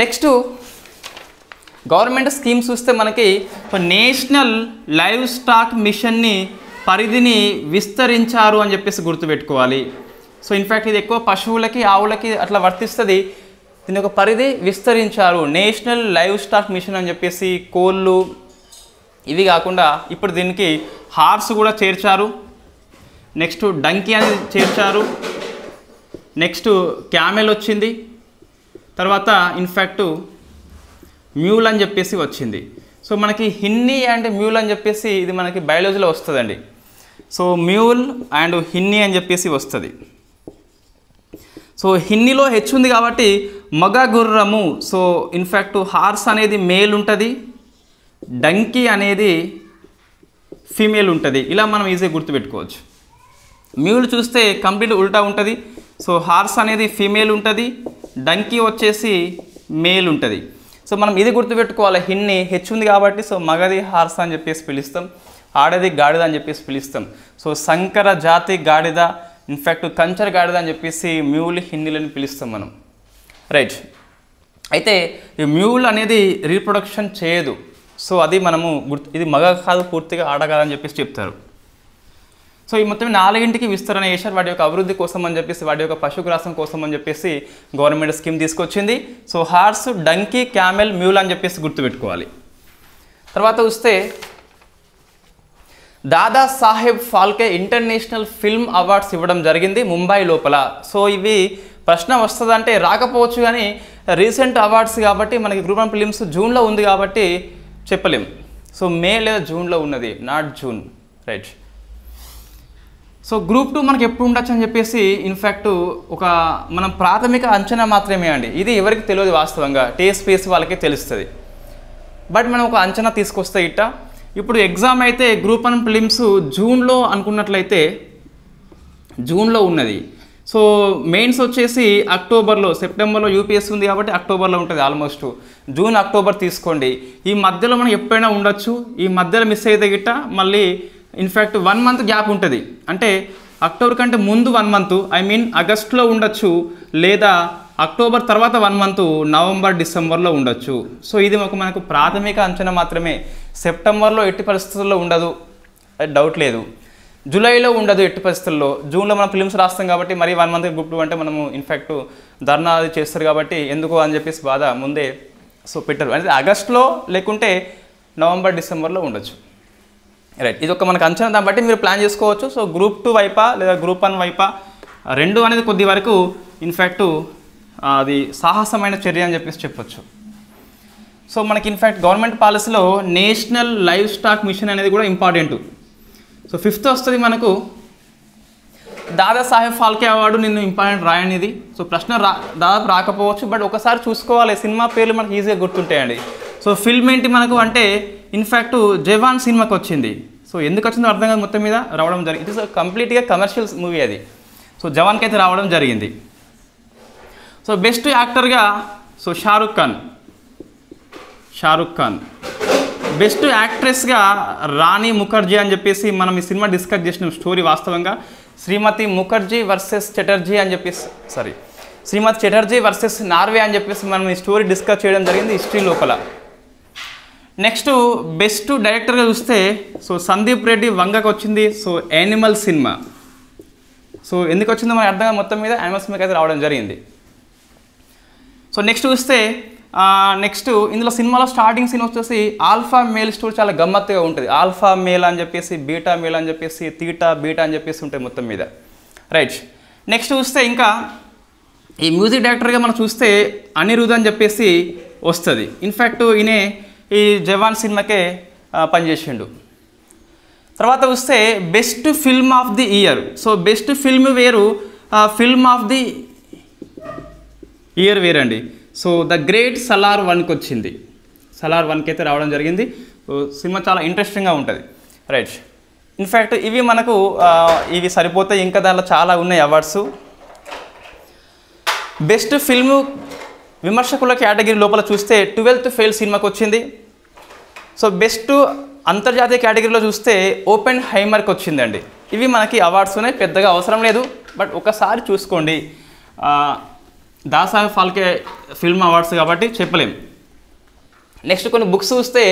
నెక్స్ట్ గవర్నమెంట్ స్కీమ్స్ చూస్తే మనకి నేషనల్ లైవ్ స్టాక్ మిషన్ని పరిధిని విస్తరించారు అని చెప్పేసి గుర్తుపెట్టుకోవాలి. సో ఇన్ఫ్యాక్ట్ ఇది ఎక్కువ పశువులకి ఆవులకి అట్లా వర్తిస్తుంది. దీని యొక్క పరిధి విస్తరించారు. నేషనల్ లైవ్ స్టాక్ మిషన్ అని చెప్పేసి కోళ్ళు ఇవి కాకుండా ఇప్పుడు దీనికి హార్స్ కూడా చేర్చారు. నెక్స్ట్ డంకీ అని చేర్చారు. నెక్స్ట్ క్యామెల్ వచ్చింది. తర్వాత ఇన్ఫ్యాక్ట్ మ్యూల్ అని చెప్పేసి వచ్చింది. సో మనకి హిన్నీ అండ్ మ్యూల్ అని చెప్పేసి ఇది మనకి బయాలజీలో వస్తుందండి. సో మ్యూల్ అండ్ హిన్నీ అని చెప్పేసి వస్తుంది. సో హిన్నీలో హెచ్ ఉంది కాబట్టి మగ గుర్రము. సో ఇన్ఫ్యాక్ట్ హార్స్ అనేది మేల్ ఉంటుంది, డంకీ అనేది ఫీమేల్ ఉంటుంది. ఇలా మనం ఈజీగా గుర్తుపెట్టుకోవచ్చు. మ్యూల్ చూస్తే కంప్లీట్ ఉల్టా ఉంటుంది. సో హార్స్ అనేది ఫీమేల్ ఉంటుంది, డంకీ వచ్చేసి మేల్ ఉంటుంది. సో మనం ఇది గుర్తుపెట్టుకోవాలి. హిన్ని హెచ్ ఉంది కాబట్టి సో మగది హార్స్ అని చెప్పేసి పిలుస్తాం, ఆడది గాడిద అని చెప్పేసి పిలుస్తాం. సో సంకర జాతి గాడిద, ఇన్ఫ్యాక్ట్ కంచర్ గాడిద అని చెప్పేసి మ్యూల్ హిన్నీలని పిలుస్తాం మనం. రైట్. అయితే ఈ మ్యూల్ అనేది రీప్రొడక్షన్ చేయదు. సో అది మనము ఇది మగ కాదు, పూర్తిగా ఆడ కాదని చెప్పేసి చెప్తారు. సో ఈ మొత్తం 4కి విస్తరణ చేశారు వాటి యొక్క అభివృద్ధి కోసం అని చెప్పేసి, వాటి యొక్క పశుగ్రాసం కోసం అని చెప్పేసి గవర్నమెంట్ స్కీమ్ తీసుకొచ్చింది. So horse, donkey, camel, mule అని చెప్పేసి గుర్తుపెట్టుకోవాలి. తర్వాత చూస్తే Dada Saheb Phalke international film awards ఇవ్వడం జరిగింది ముంబై లోపల. సో ఇవి ప్రశ్న వస్తుందంటే రాకపోవచ్చు, కానీ రీసెంట్ అవార్డ్స్ కాబట్టి మనకి గ్రూప్ 1 ఫిలిమ్స్ జూన్లో ఉంది కాబట్టి చెప్పలేం. సో మే లేదా జూన్లో ఉన్నది, not June. Right. So group 2 మనకి ఎప్పుడు ఉండొచ్చు అని చెప్పేసి ఇన్ఫ్యాక్ట్ ఒక మనం ప్రాథమిక అంచనా మాత్రమే అండి. ఇది ఎవరికి తెలియదు వాస్తవంగా, టీఎస్పీఎస్సీ వాళ్ళకి తెలుస్తుంది. బట్ మనం ఒక అంచనా తీసుకొస్తే ఇప్పుడు ఎగ్జామ్ అయితే గ్రూప్ 1 ఫిలిమ్స్ జూన్లో అనుకున్నట్లయితే జూన్లో ఉన్నది. సో మెయిన్స్ వచ్చేసి అక్టోబర్లో, సెప్టెంబర్లో యూపీఎస్సీ ఉంది కాబట్టి అక్టోబర్లో ఉంటుంది. ఆల్మోస్ట్ జూన్ అక్టోబర్ తీసుకోండి. ఈ మధ్యలో మనం ఎప్పుడైనా ఉండొచ్చు. ఈ మధ్యలో మిస్ అయితే మళ్ళీ ఇన్ఫ్యాక్ట్ 1 మంత్ గ్యాప్ ఉంటుంది. అంటే అక్టోబర్ కంటే ముందు 1 మంత్, ఐ మీన్ ఆగస్టులో ఉండొచ్చు, లేదా అక్టోబర్ తర్వాత 1 మంత్ నవంబర్ డిసెంబర్లో ఉండొచ్చు. సో ఇది మనకు ప్రాథమిక అంచనా మాత్రమే. సెప్టెంబర్లో ఎట్టి పరిస్థితుల్లో ఉండదు, డౌట్ లేదు. జూలైలో ఉండదు ఎట్టి పరిస్థితుల్లో. జూన్లో మనం ఫిలిమ్స్ రాస్తాం కాబట్టి మరి 1 మంత్ గ్రూప్ 2 అంటే మనము ఇన్ఫ్యాక్ట్ ధర్నా అది చేస్తారు కాబట్టి ఎందుకు అని చెప్పేసి బాధ ముందే సో పెట్టరు. అంటే ఆగస్టులో లేకుంటే నవంబర్ డిసెంబర్లో ఉండొచ్చు. రైట్, ఇది ఒక మనకు అంచనా, దాన్ని బట్టి మీరు ప్లాన్ చేసుకోవచ్చు. సో గ్రూప్ 2 వైపా లేదా గ్రూప్ 1 వైపా, రెండు అనేది కొద్ది వరకు ఇన్ఫ్యాక్ట్ అది సాహసమైన చర్య అని చెప్పేసి చెప్పొచ్చు. సో మనకి ఇన్ఫ్యాక్ట్ గవర్నమెంట్ పాలసీలో నేషనల్ లైవ్ స్టాక్ మిషన్ అనేది కూడా ఇంపార్టెంట్. సో 5th వస్తుంది మనకు దాదాసాహెబ్ ఫాల్కే అవార్డు. నిన్ను ఇంపార్టెంట్ రాయనిది. సో ప్రశ్న దాదాపు రాకపోవచ్చు, బట్ ఒకసారి చూసుకోవాలి. సినిమా పేర్లు మనకు ఈజీగా గుర్తుంటాయండి. సో ఫిల్మ్ ఏంటి మనకు అంటే ఇన్ఫ్యాక్ట్ జవాన్ సినిమాకి వచ్చింది. సో ఎందుకు వచ్చిందో అర్థం కాదు, మొత్తం మీద రావడం జరిగింది. ఇట్ ఇస్ కంప్లీట్గా కమర్షియల్ మూవీ అది. సో జవాన్కి అయితే రావడం జరిగింది. సో బెస్ట్ యాక్టర్గా సో షారుఖ్ ఖాన్. బెస్ట్ యాక్ట్రెస్గా రాణి ముఖర్జీ అని చెప్పేసి మనం ఈ సినిమా డిస్కస్ చేసిన స్టోరీ వాస్తవంగా శ్రీమతి ముఖర్జీ వర్సెస్ చటర్జీ అని చెప్పేసి శ్రీమతి చటర్జీ వర్సెస్ నార్వే అని చెప్పేసి మనం ఈ స్టోరీ డిస్కస్ చేయడం జరిగింది హిస్టరీ లోపల. నెక్స్ట్ బెస్ట్ డైరెక్టర్గా చూస్తే సో సందీప్ రెడ్డి వంగకు వచ్చింది. So animal cinema. సో ఎందుకు వచ్చిందో మనకు అర్థంగా మొత్తం మీద యానిమల్ సినిమాకి అయితే రావడం జరిగింది. సో నెక్స్ట్ చూస్తే నెక్స్ట్ ఇందులో సినిమాలో స్టార్టింగ్ సీన్ వచ్చేసి ఆల్ఫా మేల్ స్టోరీ చాలా గమ్మత్తుగా ఉంటుంది. ఆల్ఫా మేల్ అని చెప్పేసి, బీటా మేల్ అని చెప్పేసి, తీటా బీటా అని చెప్పేసి ఉంటాయి మొత్తం మీద. రైట్, నెక్స్ట్ చూస్తే ఇంకా ఈ మ్యూజిక్ డైరెక్టర్గా మనం చూస్తే అనిరుద్ అని చెప్పేసి వస్తుంది. ఇన్ఫ్యాక్ట్ ఈయనే ఈ జవాన్ సినిమాకే పనిచేసిండు. తర్వాత వస్తే best film of the year. So best film వేరు, ఫిల్మ్ ఆఫ్ ది ఇయర్ వేరండి. సో ద గ్రేట్ సలార్ 1కి వచ్చింది. సలార్ 1కి అయితే రావడం జరిగింది. సినిమా చాలా ఇంట్రెస్టింగ్గా ఉంటుంది. రైట్, ఇన్ఫ్యాక్ట్ ఇవి మనకు ఇవి సరిపోతాయి, ఇంకా దాంట్లో చాలా ఉన్నాయి అవార్డ్స్. బెస్ట్ ఫిల్మ్ విమర్శకుల కేటగిరీ లోపల చూస్తే 12th ఫెయిల్ సినిమాకి వచ్చింది. సో బెస్ట్ అంతర్జాతీయ కేటగిరీలో చూస్తే ఓపెన్ హైమర్కి వచ్చిందండి. ఇవి మనకి అవార్డ్స్ ఉన్నాయి, పెద్దగా అవసరం లేదు, బట్ ఒకసారి చూసుకోండి. దాదాసాహెబ్ ఫాల్కే ఫిల్మ్ అవార్డ్స్ కాబట్టి చెప్పలేం. నెక్స్ట్ కొన్ని బుక్స్ చూస్తే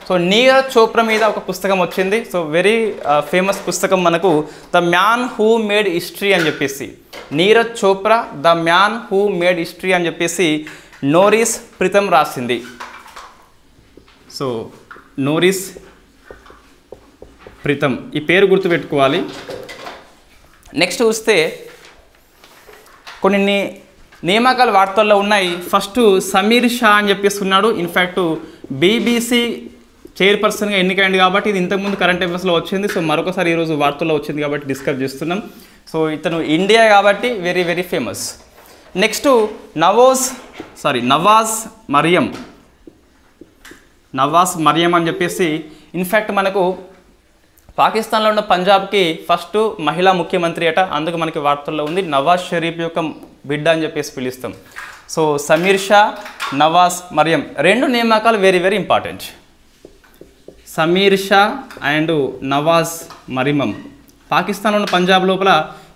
సో నీరజ్ చోప్రా మీద ఒక పుస్తకం వచ్చింది. సో వెరీ ఫేమస్ పుస్తకం మనకు the man who made history అని చెప్పేసి, Neeraj Chopra the man who made history అని చెప్పేసి నోరిస్ ప్రీతం రాసింది. సో నోరిస్ ప్రీతం, ఈ పేరు గుర్తుపెట్టుకోవాలి. నెక్స్ట్ చూస్తే కొన్ని నియామకాలు వార్తల్లో ఉన్నాయి. ఫస్ట్ సమీర్ షా అని చెప్పేసి ఉన్నాడు. ఇన్ఫ్యాక్ట్ బీబీసీ చైర్పర్సన్గా ఎన్నికైంది కాబట్టి ఇది ఇంతకుముందు కరెంట్ అఫైర్స్లో వచ్చింది. సో మరొకసారి ఈరోజు వార్తల్లో వచ్చింది కాబట్టి డిస్కస్ చేస్తున్నాం. సో ఇతను ఇండియా కాబట్టి very very famous. Next Nawaz Maryam అని చెప్పేసి ఇన్ఫ్యాక్ట్ మనకు పాకిస్తాన్లో ఉన్న పంజాబ్కి ఫస్ట్ మహిళా ముఖ్యమంత్రి అట. అందుకు మనకి వార్తల్లో ఉంది. నవాజ్ షరీఫ్ యొక్క బిడ్డ అని చెప్పేసి పిలుస్తాం. సో సమీర్ షా, నవాజ్ మరియం, రెండు నియామకాలు very very important. Sameer Shah and Nawaz Maryam పాకిస్తాన్లో ఉన్న పంజాబ్ లోపల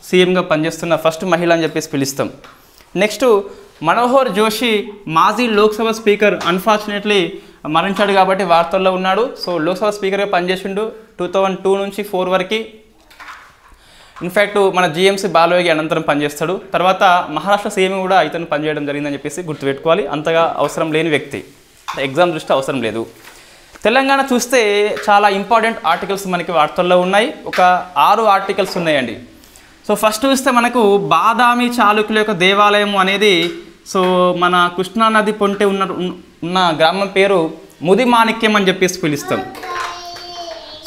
సీఎంగా పనిచేస్తున్న ఫస్ట్ మహిళ అని చెప్పేసి పిలుస్తాం. నెక్స్ట్ మనోహర్ జోషి మాజీ లోక్సభ స్పీకర్ అన్ఫార్చునేట్లీ మరణించాడు కాబట్టి వార్తల్లో ఉన్నాడు. సో లోక్సభ స్పీకర్గా పనిచేసిండు 2002 నుంచి 4 వరకు. ఇన్ఫ్యాక్ట్ మన జీఎంసీ బాలయోగి అనంతరం పనిచేస్తాడు. తర్వాత మహారాష్ట్ర సీఎం కూడా ఇతను పనిచేయడం జరిగిందని చెప్పేసి గుర్తుపెట్టుకోవాలి. అంతగా అవసరం లేని వ్యక్తి, ఎగ్జామ్ దృష్టి అవసరం లేదు. తెలంగాణ చూస్తే చాలా ఇంపార్టెంట్ ఆర్టికల్స్ మనకి వార్తల్లో ఉన్నాయి. ఒక 6 ఆర్టికల్స్ ఉన్నాయండి. సో ఫస్ట్ చూస్తే మనకు బాదామి చాళుక్యుల యొక్క దేవాలయం అనేది సో మన కృష్ణానది పొంటే ఉన్న గ్రామం పేరు ముదిమాణిక్యం అని చెప్పేసి పిలుస్తాం.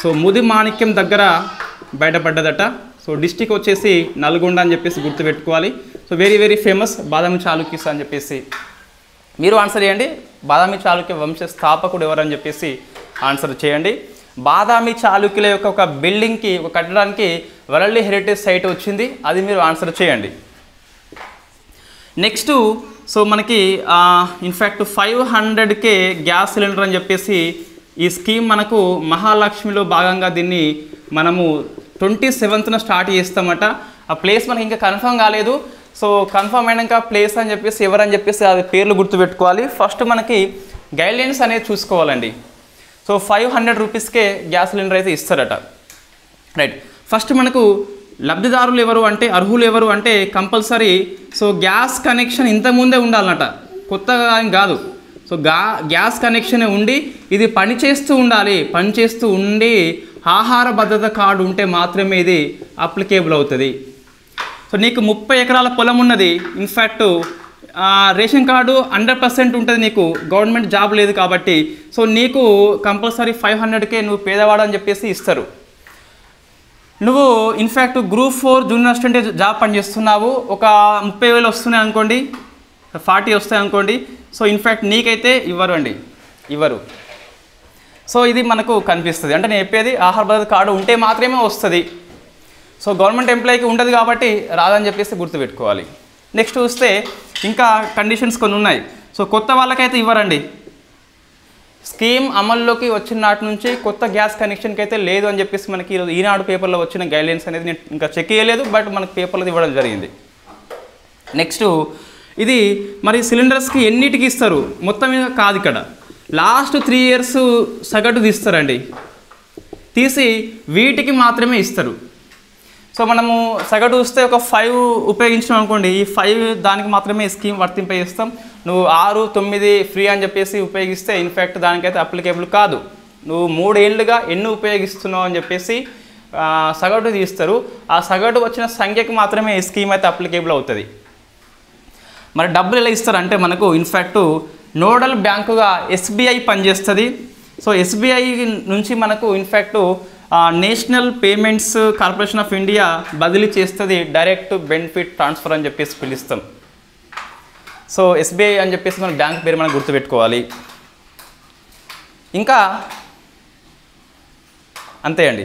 సో ముదిమాణిక్యం దగ్గర బయటపడ్డదట. సో డిస్టిక్ వచ్చేసి నల్గొండ అని చెప్పేసి గుర్తుపెట్టుకోవాలి. So very very famous Badami Chalukyas అని చెప్పేసి. మీరు ఆన్సర్ చేయండి, బాదామి చాళుక్య వంశ స్థాపకుడు ఎవరని చెప్పేసి ఆన్సర్ చేయండి. బాదామి చాళుక్యుల యొక్క ఒక బిల్డింగ్కి, ఒక కట్టడానికి వరల్డ్ హెరిటేజ్ సైట్ వచ్చింది, అది మీరు ఆన్సర్ చేయండి. నెక్స్ట్ సో మనకి ఇన్ఫ్యాక్ట్ 500K గ్యాస్ సిలిండర్ అని చెప్పేసి ఈ స్కీమ్ మనకు మహాలక్ష్మిలో భాగంగా దీన్ని మనము 27న స్టార్ట్ చేస్తామట. ఆ ప్లేస్ మనకి ఇంకా కన్ఫర్మ్ కాలేదు. సో కన్ఫర్మ్ అయినాక ప్లేస్ అని చెప్పేసి ఎవరని చెప్పేసి అది పేర్లు గుర్తుపెట్టుకోవాలి. ఫస్ట్ మనకి గైడ్లైన్స్ అనేది చూసుకోవాలండి. సో 500 రూపీస్కే గ్యాస్ సిలిండర్ అయితే ఇస్తారట. రైట్. ఫస్ట్ మనకు లబ్ధిదారులు ఎవరు అంటే, అర్హులు ఎవరు అంటే కంపల్సరీ సో గ్యాస్ కనెక్షన్ ఇంతకుముందే ఉండాలన్నట, కొత్తగా కాదు. సో గ్యాస్ కనెక్షన్ ఉండి ఇది పనిచేస్తూ ఉండాలి. పనిచేస్తూ ఉండి ఆహార భద్రత కార్డు ఉంటే మాత్రమే ఇది అప్లికేబుల్ అవుతుంది. సో నీకు 30 ఎకరాల పొలం ఉన్నది, ఇన్ఫ్యాక్ట్ రేషన్ కార్డు 100% ఉంటుంది, నీకు గవర్నమెంట్ జాబ్ లేదు కాబట్టి సో నీకు కంపల్సరీ 500కే నువ్వు పేదవాడు అని చెప్పేసి ఇస్తారు. నువ్వు in fact group 4 junior assistant job పనిచేస్తున్నావు, ఒక 30,000 వస్తున్నాయి అనుకోండి, 40 వస్తాయి అనుకోండి. సో ఇన్ఫ్యాక్ట్ నీకైతే ఇవ్వరు. సో ఇది మనకు కనిపిస్తుంది. అంటే నేను చెప్పేది ఆహార భద్రత కార్డు ఉంటే మాత్రమే వస్తుంది. సో గవర్నమెంట్ ఎంప్లాయీకి ఉండదు కాబట్టి రాదని చెప్పేసి గుర్తుపెట్టుకోవాలి. నెక్స్ట్ చూస్తే ఇంకా కండిషన్స్ కొన్ని ఉన్నాయి. సో కొత్త వాళ్ళకైతే ఇవ్వరండి. స్కీమ్ అమల్లోకి వచ్చిన నాటి నుంచి కొత్త గ్యాస్ కనెక్షన్కి అయితే లేదు అని చెప్పేసి మనకి ఈరోజు ఈనాడు పేపర్లో వచ్చిన గైడ్లైన్స్ అనేది నేను ఇంకా చెక్ చేయలేదు, బట్ మనకు పేపర్లో ఇవ్వడం జరిగింది. నెక్స్ట్ ఇది మరి సిలిండర్స్కి ఎన్నిటికి ఇస్తారు మొత్తం మీద కాదు, ఇక్కడ లాస్ట్ 3 years సగటు తీస్తారండి, తీసి వీటికి మాత్రమే ఇస్తారు. సో మనము సగటు చూస్తే ఒక 5 ఉపయోగించినాం అనుకోండి, ఈ 5 దానికి మాత్రమే స్కీమ్ వర్తింపజేస్తాం. నువ్వు 6, 9 ఫ్రీ అని చెప్పేసి ఉపయోగిస్తే ఇన్ఫ్యాక్ట్ దానికైతే అప్లికేబుల్ కాదు. నువ్వు 3 ఏళ్ళుగా ఎన్ని ఉపయోగిస్తున్నావు అని చెప్పేసి సగటు తీస్తారు. ఆ సగటు వచ్చిన సంఖ్యకి మాత్రమే ఈ స్కీమ్ అయితే అప్లికేబుల్ అవుతుంది. మరి డబ్బులు ఎలా ఇస్తారంటే మనకు ఇన్ఫ్యాక్ట్ నోడల్ బ్యాంకుగా SBI పనిచేస్తుంది. సో SBI నుంచి మనకు in fact national payments corporation of India బదిలీ చేస్తుంది, డైరెక్ట్ బెనిఫిట్ ట్రాన్స్ఫర్ అని చెప్పేసి పిలుస్తాం. సో SBI అని చెప్పేసి మన బ్యాంక్ పేరు మనం గుర్తుపెట్టుకోవాలి. ఇంకా అంతే అండి.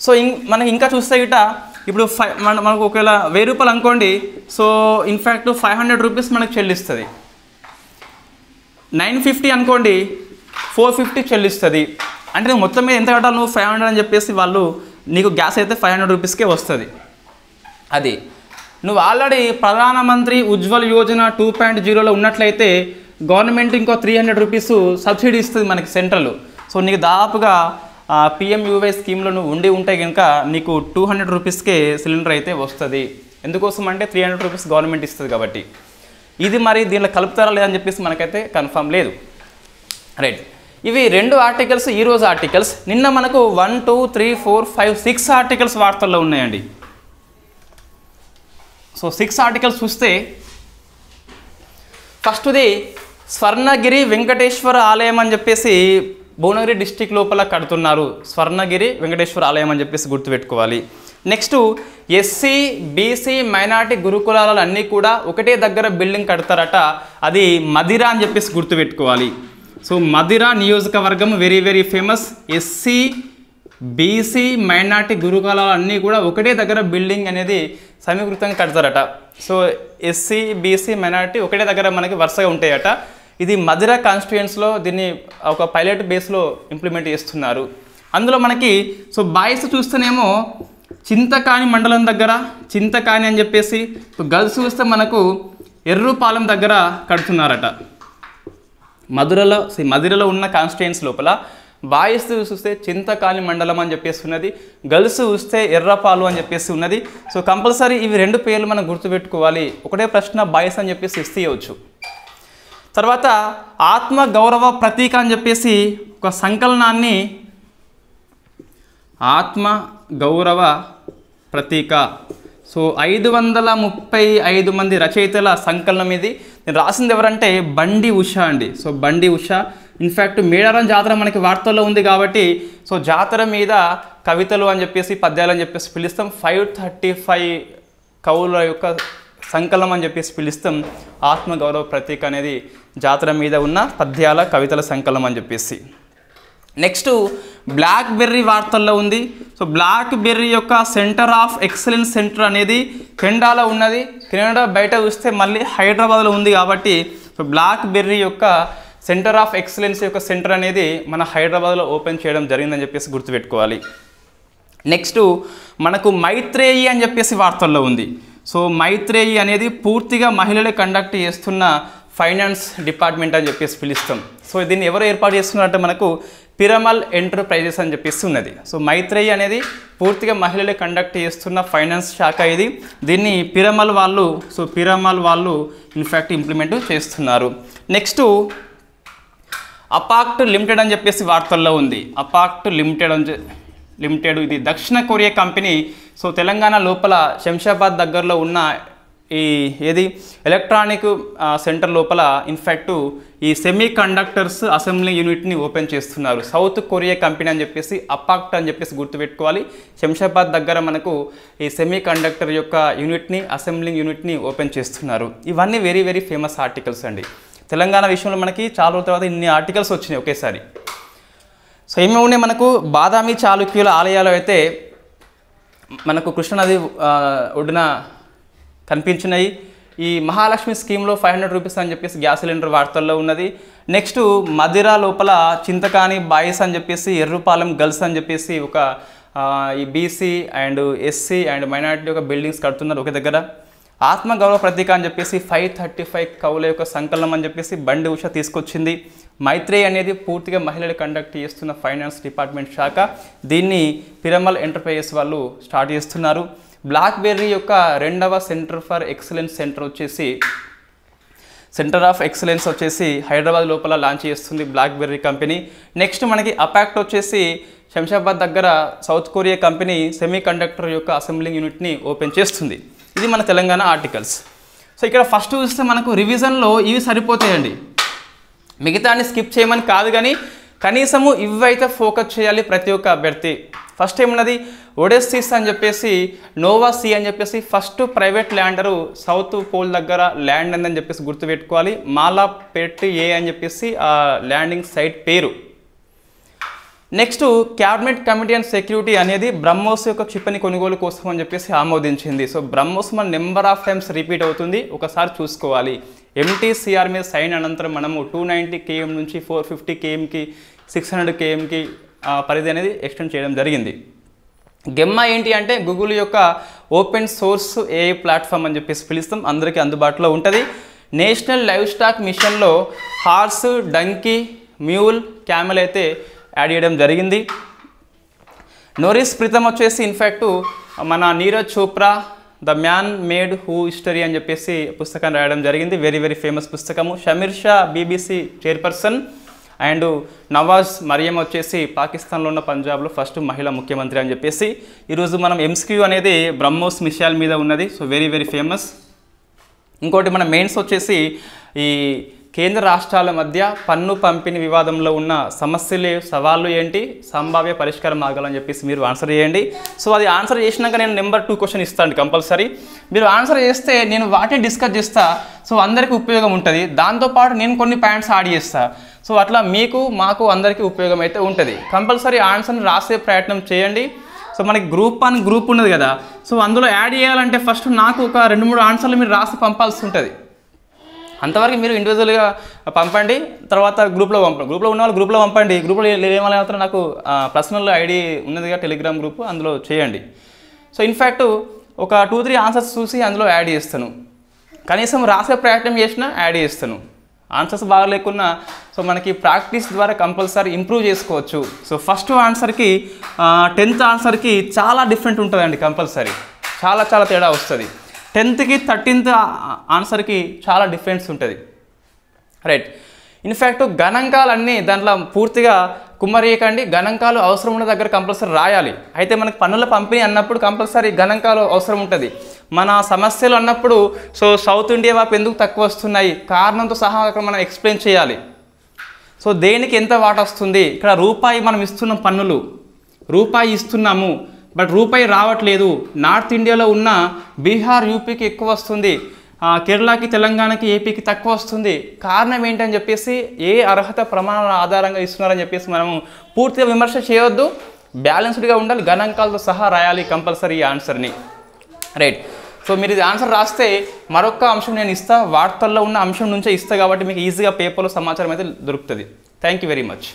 సో మనకి ఇంకా చూస్తే గిట ఇప్పుడు మనకు ఒకవేళ 1000 రూపాయలు అనుకోండి, సో ఇన్ఫ్యాక్ట్ 500 రూపీస్ మనకు చెల్లిస్తుంది. 950 అనుకోండి 450 చెల్లిస్తుంది. అంటే నువ్వు మొత్తం మీద ఎంత కట్టాలి, నువ్వు 500 అని చెప్పేసి వాళ్ళు నీకు గ్యాస్ అయితే 500 రూపీస్కే వస్తుంది. అది నువ్వు ఆల్రెడీ ప్రధానమంత్రి ఉజ్వల్ యోజన 2.0లో ఉన్నట్లయితే గవర్నమెంట్ ఇంకో 300 రూపీస్ సబ్సిడీ ఇస్తుంది మనకి సెంట్రల్. సో నీకు దాదాపుగా PMUY స్కీమ్లో నువ్వు ఉంటే కనుక నీకు 200 రూపీస్కే సిలిండర్ అయితే వస్తుంది. ఎందుకోసం అంటే 300 రూపీస్ గవర్నమెంట్ ఇస్తుంది కాబట్టి. ఇది మరి దీనిలో కలుపుతారా లేదని చెప్పేసి మనకైతే కన్ఫర్మ్ లేదు. రైట్. ఇవి 2 ఆర్టికల్స్, ఈరోజు ఆర్టికల్స్. నిన్న మనకు 1, 2, 3, 4, 5, 6 ఆర్టికల్స్ వార్తల్లో ఉన్నాయండి. సో 6 ఆర్టికల్స్ చూస్తే ఫస్ట్ది స్వర్ణగిరి వెంకటేశ్వర ఆలయం అని చెప్పేసి భువనగిరి డిస్టిక్ లోపల కడుతున్నారు. స్వర్ణగిరి వెంకటేశ్వర ఆలయం అని చెప్పేసి గుర్తుపెట్టుకోవాలి. నెక్స్ట్ SC, BC మైనార్టీ గురుకులాలు అన్నీ కూడా ఒకటే దగ్గర బిల్డింగ్ కడతారట, అది మదిరా అని చెప్పేసి గుర్తుపెట్టుకోవాలి. సో మదిరా నియోజకవర్గం very very famous. SC, BC minority గురుకులాలు అన్నీ కూడా ఒకటే దగ్గర బిల్డింగ్ అనేది సమీకృతంగా కడతారట. సో SC, BC మైనార్టీ ఒకటే దగ్గర మనకి వరుసగా ఉంటాయట. ఇది మదిరా కాన్స్టిట్యుయెన్స్లో దీన్ని ఒక పైలట్ బేస్లో ఇంప్లిమెంట్ చేస్తున్నారు. అందులో మనకి సో బాయ్స్ చూస్తేనేమో చింతకాని మండలం దగ్గర చింతకాని అని చెప్పేసి, గర్ల్స్ చూస్తే మనకు ఎర్రుపాలెం దగ్గర కడుతున్నారట. మదిరలో ఉన్న కాన్స్టిట్యుయెన్స్ లోపల బాయ్స్ చూస్తే చింతకాని మండలం అని చెప్పేసి ఉన్నది, గర్ల్స్ చూస్తే ఎర్రపాలు అని చెప్పేసి ఉన్నది. సో కంపల్సరీ ఇవి 2 పేర్లు మనం గుర్తుపెట్టుకోవాలి. ఒకటే ప్రశ్న బాయ్స్ అని చెప్పేసి ఇస్తేయవచ్చు. తర్వాత ఆత్మ గౌరవ ప్రతీక అని చెప్పేసి ఒక సంకలనాన్ని, ఆత్మ గౌరవ ప్రతీక. సో 535 మంది రచయితల సంకలనం ఇది. నేను రాసింది ఎవరంటే బండి ఉష అండి. సో బండి ఉష. ఇన్ఫ్యాక్ట్ మేడారం జాతర మనకి వార్తల్లో ఉంది కాబట్టి సో జాతర మీద కవితలు అని చెప్పేసి పద్యాలు అని చెప్పేసి పిలుస్తాం. 535 కవుల యొక్క సంకలనం అని చెప్పేసి పిలుస్తాం. ఆత్మగౌరవ ప్రతీక అనేది జాతర మీద ఉన్న పద్యాల కవితల సంకలనం అని చెప్పేసి. నెక్స్ట్ బ్లాక్ బెర్రీ వార్తల్లో ఉంది. సో బ్లాక్ బెర్రీ యొక్క సెంటర్ ఆఫ్ ఎక్సలెన్స్ సెంటర్ అనేది కెనడాలో ఉన్నది. కెనడా బయట చూస్తే మళ్ళీ హైదరాబాద్లో ఉంది కాబట్టి సో బ్లాక్ బెర్రీ యొక్క సెంటర్ ఆఫ్ ఎక్సలెన్స్ యొక్క సెంటర్ అనేది మన హైదరాబాద్లో ఓపెన్ చేయడం జరిగిందని చెప్పేసి గుర్తుపెట్టుకోవాలి. నెక్స్ట్ మనకు మైత్రేయి అని చెప్పేసి వార్తల్లో ఉంది. సో మైత్రేయి అనేది పూర్తిగా మహిళలే కండక్ట్ చేస్తున్న ఫైనాన్స్ డిపార్ట్మెంట్ అని చెప్పేసి పిలుస్తాం. సో దీన్ని ఎవరు ఏర్పాటు చేస్తున్నారంటే మనకు పిరమల్ ఎంటర్ప్రైజెస్ అని చెప్పేసి ఉన్నది. సో మైత్రేయి అనేది పూర్తిగా మహిళలే కండక్ట్ చేస్తున్న ఫైనాన్స్ శాఖ ఇది. దీన్ని పిరమల్ వాళ్ళు ఇన్ఫ్యాక్ట్ ఇంప్లిమెంట్ చేస్తున్నారు. నెక్స్ట్ అపాక్ట్ లిమిటెడ్ అని చెప్పేసి వార్తల్లో ఉంది. అపాక్ట్ లిమిటెడ్ ఇది దక్షిణ కొరియా కంపెనీ. సో తెలంగాణ లోపల శంషాబాద్ దగ్గరలో ఉన్న ఎలక్ట్రానిక్ సెంటర్ లోపల ఇన్ఫ్యాక్ట్ ఈ సెమీ కండక్టర్స్ అసెంబ్లీ యూనిట్ని ఓపెన్ చేస్తున్నారు. సౌత్ కొరియా కంపెనీ అని చెప్పేసి అపాక్ట్ అని చెప్పేసి గుర్తుపెట్టుకోవాలి. శంషాబాద్ దగ్గర మనకు ఈ సెమీ కండక్టర్ యొక్క అసెంబ్లింగ్ యూనిట్ని ఓపెన్ చేస్తున్నారు. ఇవన్నీ వెరీ వెరీ ఫేమస్ ఆర్టికల్స్ అండి. తెలంగాణ విషయంలో మనకి చాలా రోజుల తర్వాత ఇన్ని ఆర్టికల్స్ వచ్చినాయి ఒకేసారి. సో ఏమేమి ఉన్నాయి మనకు బాదామి చాళుక్యుల ఆలయాలు అయితే మనకు కృష్ణానది ఒడ్డున కనిపించినాయి. ఈ మహాలక్ష్మి స్కీమ్లో 500 రూపీస్ అని చెప్పేసి గ్యాస్ సిలిండర్ వార్తల్లో ఉన్నది. నెక్స్ట్ మదిరా లోపల చింతకాని బాయ్స్ అని చెప్పేసి ఎర్రుపాలెం గర్ల్స్ అని చెప్పేసి ఒక ఈ BC and SC and minority యొక్క బిల్డింగ్స్ కడుతున్నారు ఒక దగ్గర. ఆత్మగౌరవ ప్రతీక అని చెప్పేసి 535 కవుల యొక్క సంకలనం అని చెప్పేసి బండి ఉష తీసుకొచ్చింది. మైత్రేయి అనేది పూర్తిగా మహిళలు కండక్ట్ చేస్తున్న ఫైనాన్స్ డిపార్ట్మెంట్ శాఖ. దీన్ని పిరమల్ ఎంటర్ప్రైజెస్ వాళ్ళు స్టార్ట్ చేస్తున్నారు. బ్లాక్బెర్రీ యొక్క 2వ సెంటర్ ఆఫ్ ఎక్సలెన్స్ వచ్చేసి హైదరాబాద్ లోపల లాంచ్ చేస్తుంది బ్లాక్బెర్రీ కంపెనీ. నెక్స్ట్ మనకి అపాక్ట్ వచ్చేసి శంషాబాద్ దగ్గర south Korea company semi conductor యొక్క అసెంబ్లింగ్ యూనిట్ని ఓపెన్ చేస్తుంది. ఇది మన తెలంగాణ ఆర్టికల్స్. సో ఇక్కడ ఫస్ట్ చూస్తే మనకు రివిజన్లో ఇవి సరిపోతాయండి. మిగతాన్ని స్కిప్ చేయమని కాదు, కానీ కనీసము ఇవైతే ఫోకస్ చేయాలి ప్రతి ఒక్క అభ్యర్థి. ఫస్ట్ ఏమున్నది ఒడెస్సిస్ అని చెప్పేసి నోవా సీ అని చెప్పేసి first private lander south pole దగ్గర ల్యాండ్ అని చెప్పేసి గుర్తుపెట్టుకోవాలి. మాలాపెట్ ఏ అని చెప్పేసి ఆ ల్యాండింగ్ సైట్ పేరు. Next cabinet committee and security అనేది బ్రహ్మోస్ యొక్క క్షిపణి కొనుగోలు కోసం అని చెప్పేసి ఆమోదించింది. సో బ్రహ్మోస్ మన నెంబర్ ఆఫ్ టైమ్స్ రిపీట్ అవుతుంది, ఒకసారి చూసుకోవాలి. MTCR మీద సైన్ అనంతరం మనము 290 km నుంచి 450 kmకి 600 kmకి పరిధి అనేది ఎక్స్టెండ్ చేయడం జరిగింది. గెమ్మా ఏంటి అంటే గూగుల్ యొక్క ఓపెన్ సోర్స్ AI ప్లాట్ఫామ్ అని చెప్పేసి పిలుస్తాం, అందరికీ అందుబాటులో ఉంటుంది. నేషనల్ లైవ్ స్టాక్ మిషన్లో హార్స్, డంకీ, మ్యూల్, క్యామెల్ అయితే యాడ్ చేయడం జరిగింది. నోరిస్ ప్రీతం వచ్చేసి ఇన్ఫ్యాక్ట్ మన Neeraj Chopra the man made who history అని చెప్పేసి పుస్తకాన్ని రాయడం జరిగింది. వెరీ వెరీ ఫేమస్ పుస్తకము. Shameer Shah BBC chairperson and Nawaz Maryam వచ్చేసి పాకిస్తాన్లో ఉన్న పంజాబ్లో ఫస్ట్ మహిళా ముఖ్యమంత్రి అని చెప్పేసి. ఈరోజు మనం MCQ అనేది బ్రహ్మోస్ మిషాల్ మీద ఉన్నది. So very very famous. ఇంకోటి మన మెయిన్స్ వచ్చేసి ఈ కేంద్ర రాష్ట్రాల మధ్య పన్ను పంపిణీ వివాదంలో ఉన్న సవాళ్ళు ఏంటి, సంభావ్య పరిష్కార మార్గాలు అని చెప్పేసి మీరు ఆన్సర్ చేయండి. సో అది ఆన్సర్ చేసినాక నేను నెంబర్ 2 క్వశ్చన్ ఇస్తాను కంపల్సరీ. మీరు ఆన్సర్ చేస్తే నేను వాటిని డిస్కస్ చేస్తా. సో అందరికీ ఉపయోగం ఉంటుంది. దాంతోపాటు నేను కొన్ని పాయింట్స్ యాడ్ చేస్తా. సో అట్లా మీకు మాకు అందరికీ ఉపయోగం అయితే ఉంటుంది. కంపల్సరీ ఆన్సర్ని రాసే ప్రయత్నం చేయండి. సో మనకి గ్రూప్ 1 గ్రూప్ ఉన్నది కదా, సో అందులో యాడ్ చేయాలంటే ఫస్ట్ నాకు ఒక 2-3 ఆన్సర్లు మీరు రాసి పంపాల్సి ఉంటుంది. అంతవరకు మీరు ఇండివిజువల్గా పంపండి, తర్వాత గ్రూప్లో ఉన్న వాళ్ళు గ్రూప్లో పంపండి. గ్రూప్లో ఏమైనా నాకు పర్సనల్ ఐడి ఉన్నదిగా టెలిగ్రామ్ గ్రూప్, అందులో చేయండి. సో ఇన్ఫ్యాక్ట్ ఒక 2-3 ఆన్సర్స్ చూసి అందులో యాడ్ చేస్తాను. కనీసం రాసే ప్రయత్నం చేసినా యాడ్ చేస్తాను. ఆన్సర్స్ బాగా లేకున్నా సో మనకి ప్రాక్టీస్ ద్వారా కంపల్సరీ ఇంప్రూవ్ చేసుకోవచ్చు. సో ఫస్ట్ ఆన్సర్కి 10th ఆన్సర్కి చాలా డిఫరెంట్ ఉంటుందండి. కంపల్సరీ చాలా తేడా వస్తుంది. 10th-కి 13th ఆన్సర్కి చాలా డిఫరెన్స్ ఉంటుంది. రైట్. ఇన్ఫ్యాక్ట్ గణాంకాలన్నీ దాంట్లో పూర్తిగా కుమ్మరియకండి. గణాంకాలు అవసరం ఉన్న దగ్గర కంపల్సరీ రాయాలి. అయితే మనకు పన్నుల పంపిణీ అన్నప్పుడు కంపల్సరీ గణాంకాలు అవసరం ఉంటుంది. మన సమస్యలు అన్నప్పుడు సో సౌత్ ఇండియా వైపు ఎందుకు తక్కువ వస్తున్నాయి కారణంతో సహా అక్కడ మనం ఎక్స్ప్లెయిన్ చేయాలి. సో దేనికి ఎంత వాట వస్తుంది, ఇక్కడ రూపాయి మనం ఇస్తున్నాం, పన్నులు రూపాయి ఇస్తున్నాము, బట్ రూపాయి రావట్లేదు. నార్త్ ఇండియాలో ఉన్న బీహార్ యూపీకి ఎక్కువ వస్తుంది, కేరళకి తెలంగాణకి ఏపీకి తక్కువ వస్తుంది. కారణం ఏంటని చెప్పేసి ఏ అర్హత ప్రమాణాల ఆధారంగా ఇస్తున్నారని చెప్పేసి మనము పూర్తిగా విమర్శ చేయొద్దు. బ్యాలెన్స్డ్గా ఉండాలి, గణాంకాలతో సహా రాయాలి కంపల్సరీ ఈ ఆన్సర్ని. రైట్. సో మీరు ఇది ఆన్సర్ రాస్తే మరొక అంశం నేను ఇస్తా, వార్తల్లో ఉన్న అంశం నుంచే ఇస్తా, కాబట్టి మీకు ఈజీగా పేపర్లో సమాచారం అయితే దొరుకుతుంది. Thank you very much.